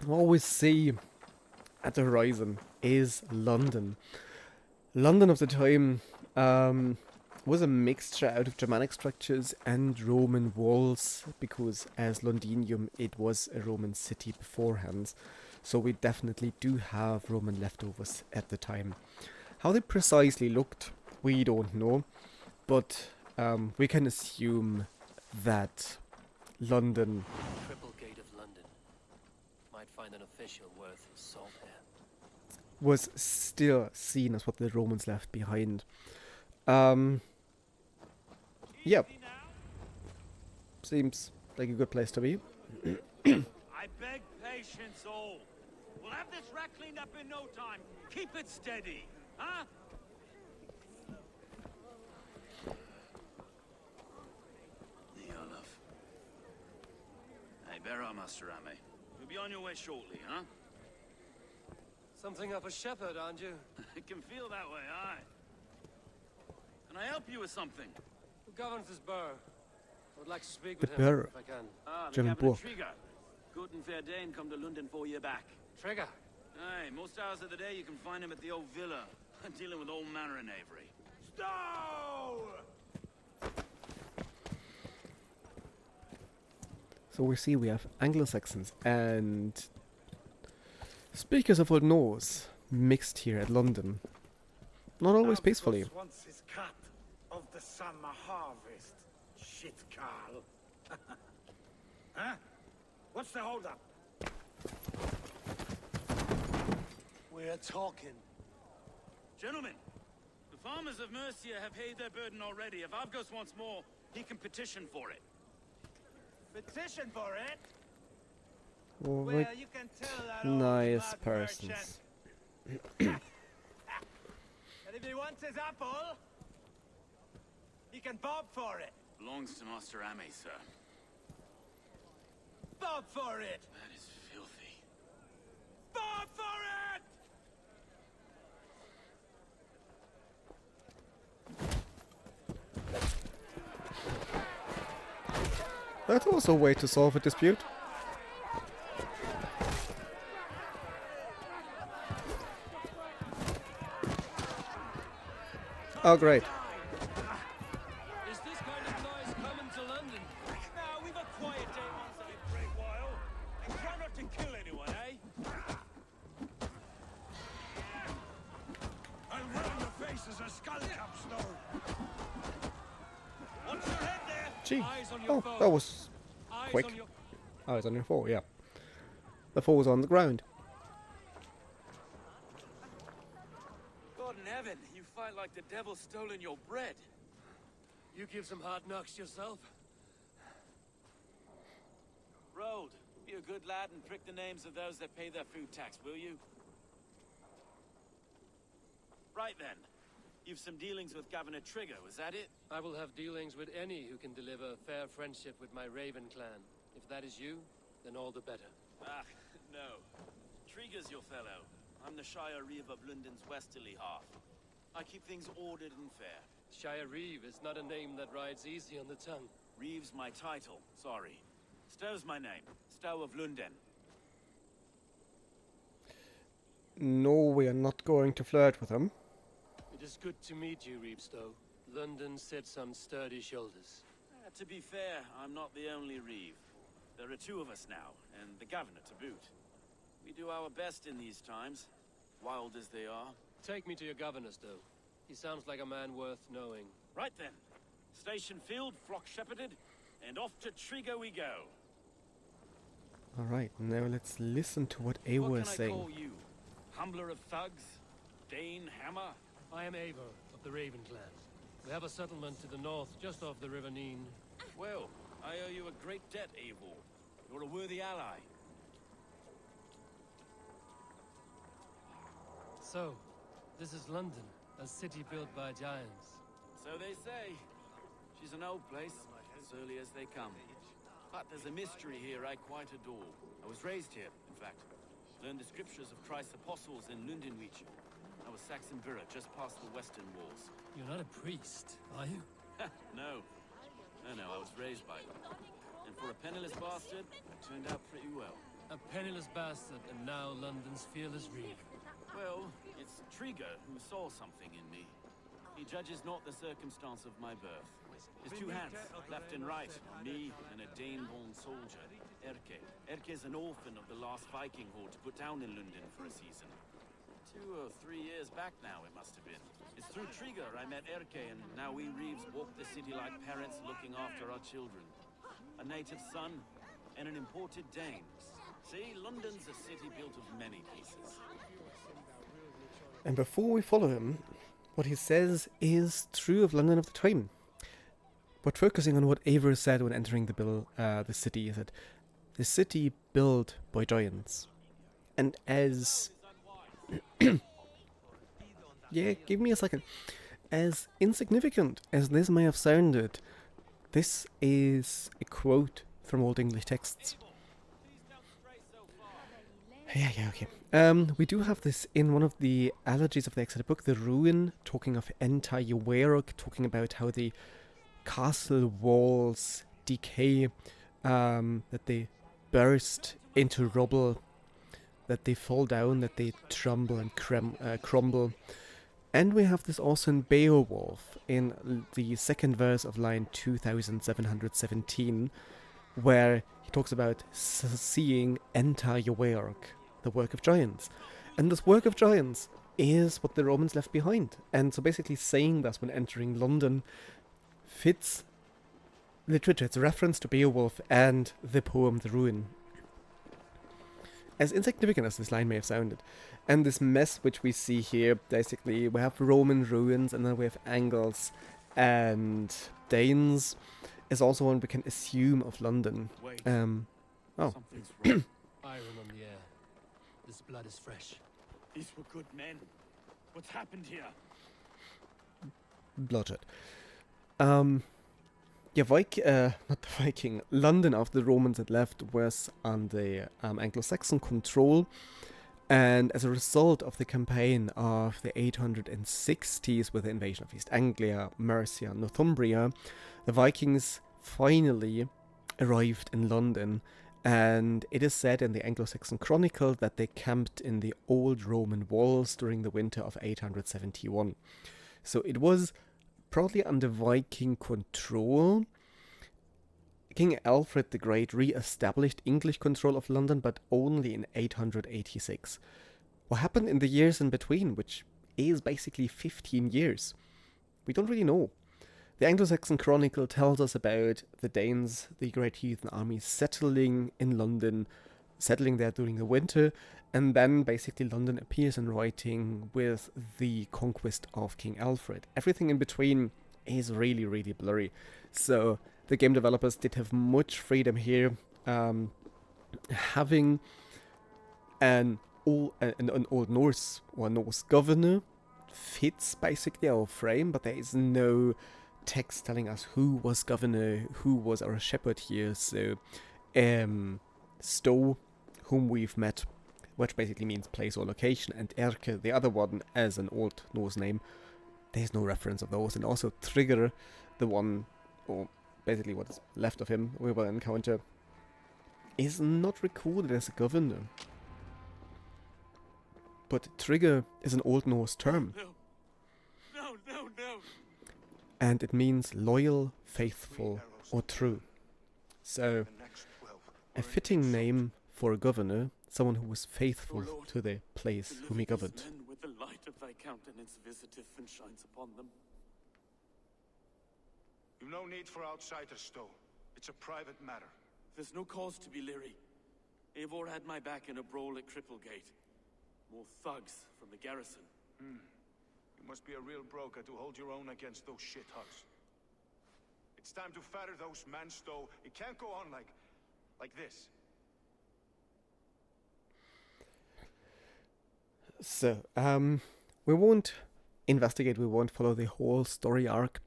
always see at the horizon is London. London of the time um, was a mixture out of Germanic structures and Roman walls, because as Londinium it was a Roman city beforehand. So we definitely do have Roman leftovers at the time. How they precisely looked, we don't know, but we can assume that London Triple Gate of London. Might find an official worth his salt here. was still seen as what the Romans left behind. Um, yeah, seems like a good place to be. I beg patience all. We'll have this wreck cleaned up in no time. Keep it steady, huh? Beowulf. Hey, bear up, Master Ame. You'll be on your way shortly, huh? Something of a shepherd, aren't you? It can feel that way, aye. Can I help you with something? Who governs this burr? I would like to speak The with him, burr. if I can. Ah, the German Governor Burg. Trigger. Good and fair Dane come to London 4 year back. Trigger. Aye, most hours of the day you can find him at the old villa, dealing with all manner in Avery. Stow! So we see we have Anglo-Saxons and speakers of Old Norse mixed here at London. Not always peacefully. Once his cut of the summer harvest. Shit, Carl. Huh? What's the holdup? We're talking. Gentlemen, the farmers of Mercia have paid their burden already. If Avgos wants more, he can petition for it. Petition for it? Oh, Well, like you can tell that nice old mud persons. merchant. And if he wants his apple, he can bob for it. Belongs to Master Ame, sir. Bob for it! That is filthy. Bob for it! That's also a way to solve a dispute. Oh, great. Is this kind of noise coming to London? Now, we've a quiet day once in a great while. And try not to kill anyone, eh? I'll run your face as a skull cap snow. Watch your head there! Gee. Eyes on your Oh, foe. that was Eyes quick. on your... Oh, it's on your four, yeah. The four was on the ground. God in heaven, you fight like the devil stolen your bread. You give some hard knocks yourself? Road, be a good lad and prick the names of those that pay their food tax, will you? Right then. You've some dealings with Governor Trigger, was that it? I will have dealings with any who can deliver fair friendship with my Raven clan. If that is you, then all the better. Ah, no. Trigger's your fellow. I'm the Shire Reeve of London's westerly half. I keep things ordered and fair. Shire Reeve is not a name that rides easy on the tongue. Reeve's my title, sorry. Stow's my name. Stow of London. No, we are not going to flirt with him. It is good to meet you, Reevestow. London sits on sturdy shoulders. To be fair, I'm not the only Reeve. There are two of us now, and the governor to boot. We do our best in these times, wild as they are. Take me to your governor, Stow. He sounds like a man worth knowing. Right then. Station filled, flock shepherded, and off to Trigger we go. Alright, now let's listen to what Eivor What is can I saying. call you? Humbler of thugs? Dane Hammer? I am Eivor of the Raven clan. We have a settlement to the north, just off the River Neen. Well, I owe you a great debt, Eivor. You're a worthy ally. So, this is London, a city built by giants. So they say. She's an old place, as early as they come. But there's a mystery here I quite adore. I was raised here, in fact. Learned the scriptures of Christ's apostles in Lundenwich. I was Saxon Borough, just past the western walls. You're not a priest, are you? No. No, I was raised by them. And for a penniless bastard, it turned out pretty well. A penniless bastard, and now London's fearless reeve. Well, it's Trigger who saw something in me. He judges not the circumstance of my birth. His two hands, left and right, on me and a Dane-born soldier, Erke. Erke's an orphan of the last Viking horde put down in London for a season. 2 or 3 years back now, it must have been. It's through Trigger I met Erke, and now we reeves walk the city like parents looking after our children. A native son and an imported Dane. See, London's a city built of many pieces. And before we follow him, what he says is true of London of the time. But focusing on what Eivor said when entering the city, is that the city built by giants. And as... yeah, give me a second. As insignificant as this may have sounded, this is a quote from Old English texts. Yeah, okay. We do have this in one of the elegies of the Exeter book, the Ruin, talking of enta, geweorc, talking about how the castle walls decay, that they burst into rubble, that they fall down, that they tremble and crumble. And we have this also in Beowulf, in the second verse of line 2717, where he talks about seeing enta geweorc, the work of giants. And this work of giants is what the Romans left behind. And so basically saying this when entering London fits literature. It's a reference to Beowulf and the poem The Ruin. As insignificant as this line may have sounded. And this mess which we see here, basically, we have Roman ruins and then we have Angles and Danes, is also one we can assume of London. Wait. Oh. Something's wrong. Iron on the air. This blood is fresh. These were good men. What's happened here? Bloodshed. Yeah, not the Viking. London, after the Romans had left, was under Anglo-Saxon control, and as a result of the campaign of the 860s with the invasion of East Anglia, Mercia, Northumbria, the Vikings finally arrived in London, and it is said in the Anglo-Saxon Chronicle that they camped in the old Roman walls during the winter of 871. So it was probably under Viking control. King Alfred the Great re-established English control of London, but only in 886. What happened in the years in between, which is basically 15 years? We don't really know. The Anglo-Saxon Chronicle tells us about the Danes, the great heathen armies, settling in London, settling there during the winter, and then basically London appears in writing with the conquest of King Alfred. Everything in between is really, really blurry. So the game developers did have much freedom here. Having an Old Norse or Norse governor fits basically our frame, but there is no text telling us who was governor, who was our shepherd here. So Stow, whom we've met, which basically means place or location, and Erke, the other one, as an Old Norse name, there's no reference of those. And also Trigger, the one, or basically what is left of him we will encounter, is not recorded as a governor. But Trigger is an Old Norse term. No. And it means loyal, faithful, or true. So, a fitting name for a governor, someone who was faithful to the place whom he governed. Men with the light of thy countenance visiteth and shines upon them. You've no need for outsiders, Stow. It's a private matter. There's no cause to be leery. Eivor had my back in a brawl at Cripplegate. More thugs from the garrison. You must be a real broker to hold your own against those shithogs. It's time to fetter those men, Stow. It can't go on like this. So, we won't investigate, we won't follow the whole story arc.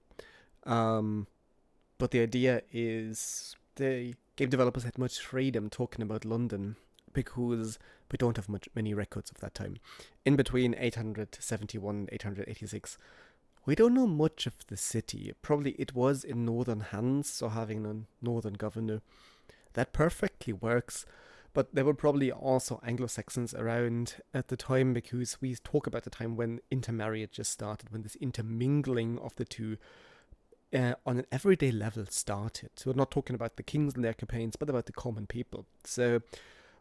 But the idea is the game developers had much freedom talking about London because we don't have many records of that time. In between 871 and 886, we don't know much of the city. Probably it was in northern hands, so having a northern governor, that perfectly works. But there were probably also Anglo-Saxons around at the time, because we talk about the time when intermarriage just started, when this intermingling of the two on an everyday level started. So we're not talking about the kings and their campaigns, but about the common people. So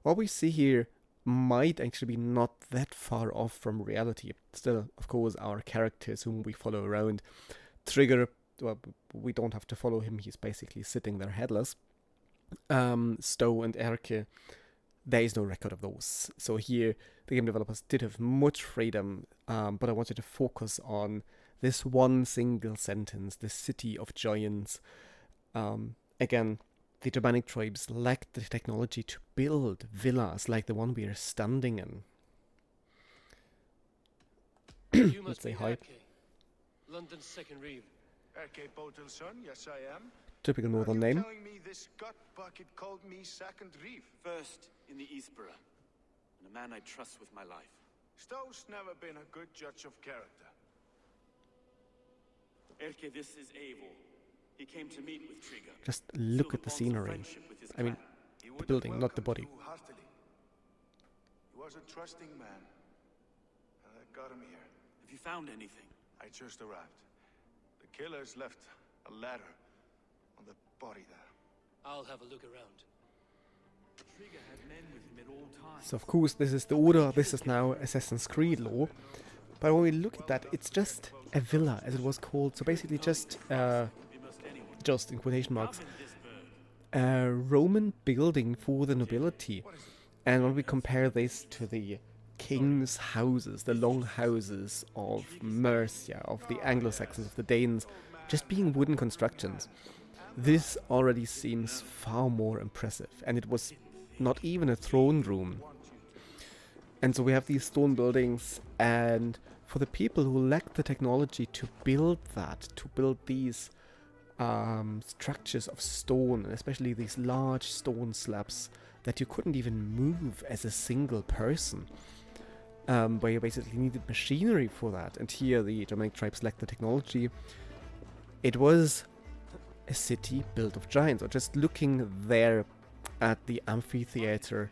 what we see here might actually be not that far off from reality. Still, of course, our characters whom we follow around, Trigger, well, we don't have to follow him, he's basically sitting there headless. Stowe and Erke, there is no record of those. So here, the game developers did have much freedom, but I wanted to focus on this one single sentence, the city of giants. Again, the Germanic tribes lacked the technology to build villas like the one we are standing in. You Let's must say be hi. Erke, London's second reeve. Okay, Botel's son, yes I am. Typical northern Are you name. telling me this gut bucket called me second reeve? First in the Eastborough, and a man I trust with my life. Stowe's never been a good judge of character. Erke, this is Eivor. He came to meet with Trigger. Just look at the scenery. I mean, He the would building, have not the welcomed body. you heartily. He was a trusting man, and I got him here. Have you found anything? I just arrived. The killers left a ladder on the body there. I'll have a look around. Trigger had men with him at all times. So of course this is the order, this is now Assassin's Creed lore. But when we look at that, it's just a villa, as it was called. So basically just in quotation marks, a Roman building for the nobility. And when we compare this to the king's houses, the long houses of Mercia, of the Anglo-Saxons, of the Danes, just being wooden constructions, this already seems far more impressive. And it was not even a throne room. And so we have these stone buildings, and for the people who lacked the technology to build that, to build these structures of stone, and especially these large stone slabs that you couldn't even move as a single person, where you basically needed machinery for that, and here the Germanic tribes lacked the technology. It was a city built of giants. Or just looking there at the amphitheater,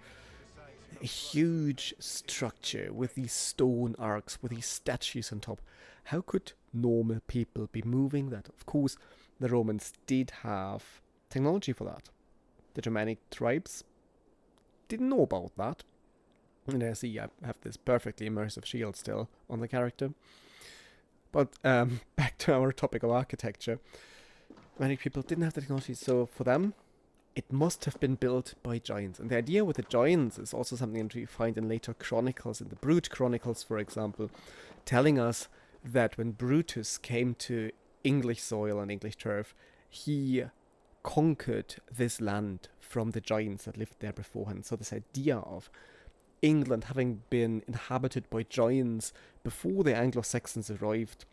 a huge structure with these stone arcs, with these statues on top. How could normal people be moving that? Of course, the Romans did have technology for that. The Germanic tribes didn't know about that. And I see I have this perfectly immersive shield still on the character. But back to our topic of architecture. Many people didn't have the technology, so for them, it must have been built by giants. And the idea with the giants is also something that we find in later chronicles, in the Brute Chronicles, for example, telling us that when Brutus came to English soil and English turf, he conquered this land from the giants that lived there beforehand. So this idea of England having been inhabited by giants before the Anglo-Saxons arrived,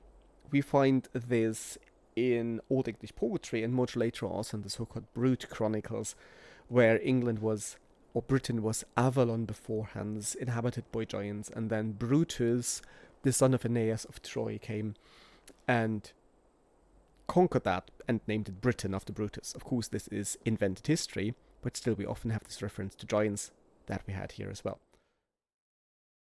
we find this in Old English poetry, and much later also in the so-called Brute Chronicles, where England was, or Britain was, Avalon beforehand, inhabited by giants, and then Brutus, the son of Aeneas of Troy, came and conquered that and named it Britain after Brutus. Of course, this is invented history, but still we often have this reference to giants that we had here as well.